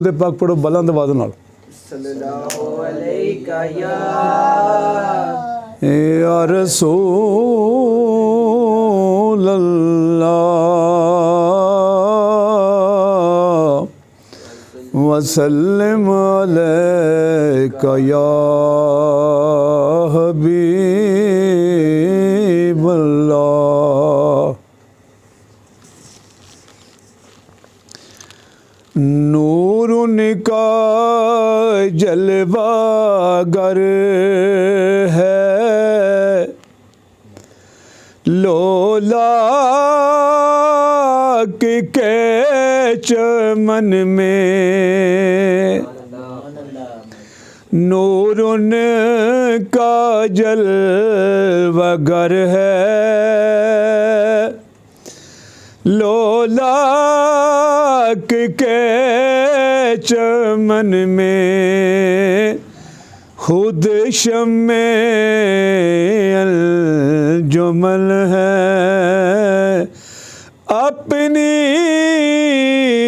दे पाक पढ़ो बुलंद आवाज़ नाल सल्लल्लाहु अलैका या रसूल अल्लाह वसल्लम अलैका या हबीब अल्लाह। नूर उनका जलवागर है, लोलाक के चमन में। नूर उनका जलवागर है, लोलाक के चमन में। खुद शम्मे जुमल है, अपनी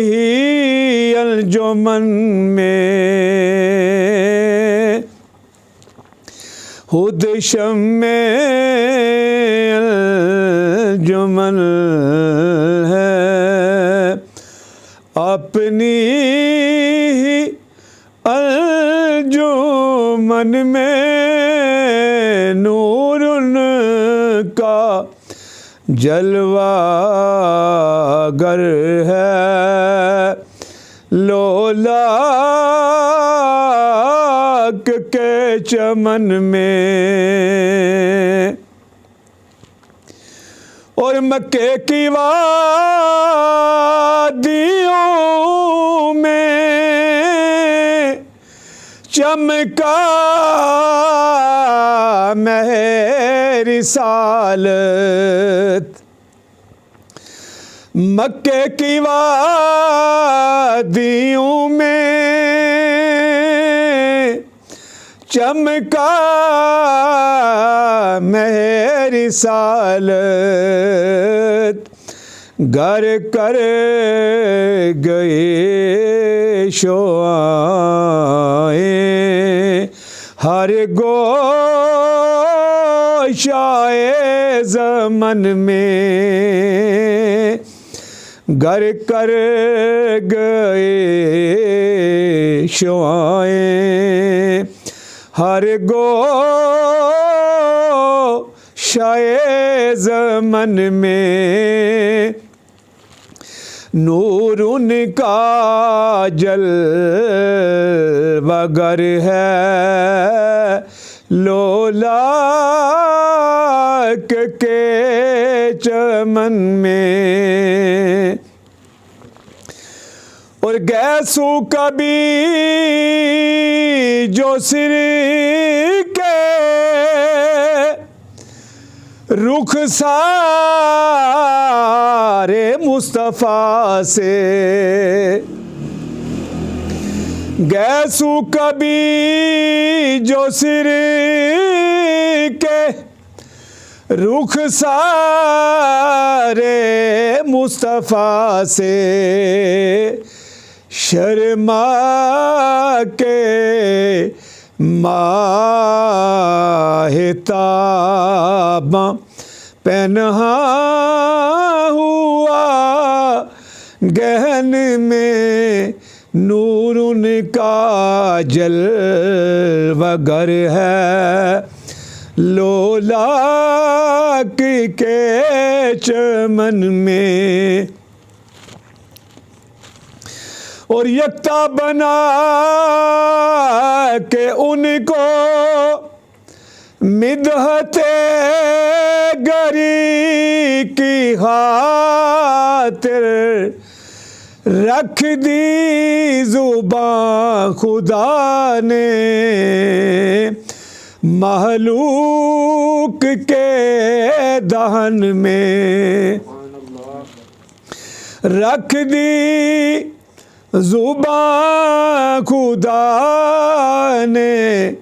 ही अलजुमन में। खुद शम्मे अलजुमल है, अपनी ही अलजुमन में। नूर उनका जलवागर है, लोलाक के चमन में। और मक्के की वादियों में चमका मेरी सालत। मक्के की वादियों में चमका मेरी सालत। घर कर गए शोआए हर गोशाए ज़मन में। घर कर गए शोआए हर गोशाए ज़मन में। नूर उनका जलवागर है, लोलाक के चमन में। और गैसू कभी जो सिर के रुख सारे मुस्तफ़ा से। गैसू कभी जो सिर के रुख सारे मुस्तफ़ा से। शर्मा के माहिताबा पहना हुआ गहन में। नूर उनका जलवागर है, लोलाक के चमन में। और यक्ता बना के उनको मिदहते गरी की खातिर रख दी जुबां खुदा ने। महलूक के दहन में रख दी जुबां खुदा ने।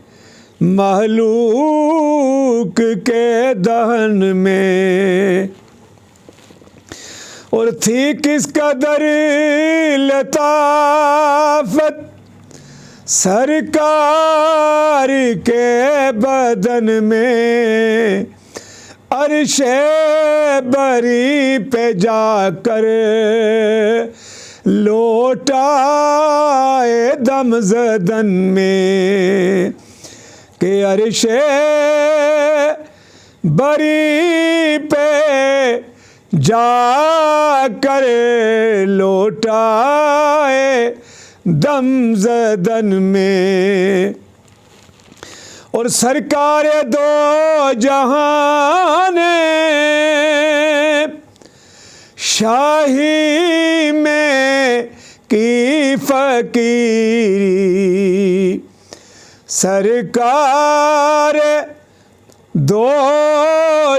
महलूक के दहन में। और थी किस कदर लताफत सरकार के बदन में, अर्शे बरी पे जाकर लौटाए दम ज़दन में, कि अर्शे बरी पे जाकर लौटाए दम ज़दन में। और सरकार दो जहान शाही में की फकीरी, सरकार दो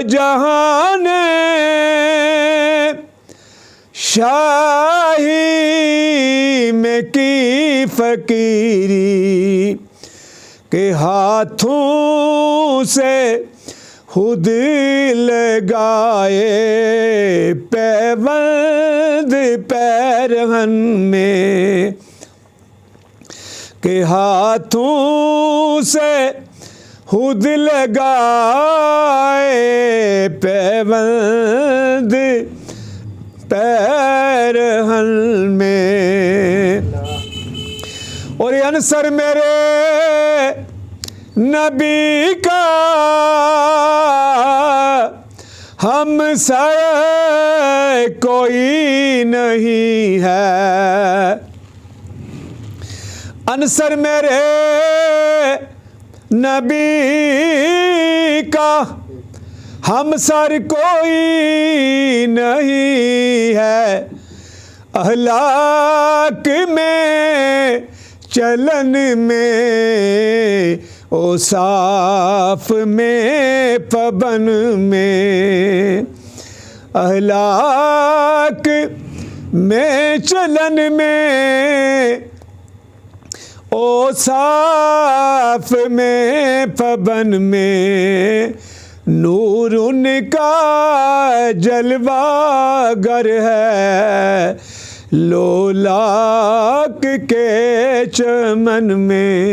जहान शाही में की फकीरी, के हाथों से खुद लगाए पैबंद पैरहन में, के हाथों से खुद लगाए पैबंद पैरहन में। और ये अंसर मेरे नबी का हम से कोई नहीं है, अंसर मेरे नबी का हम सर कोई नहीं है। अहलाक में चलन में औसाफ में पबन में, अहलाक में चलन में औसाफ में पबन में, नूर उनका जलवागर है लोलाक के चमन में।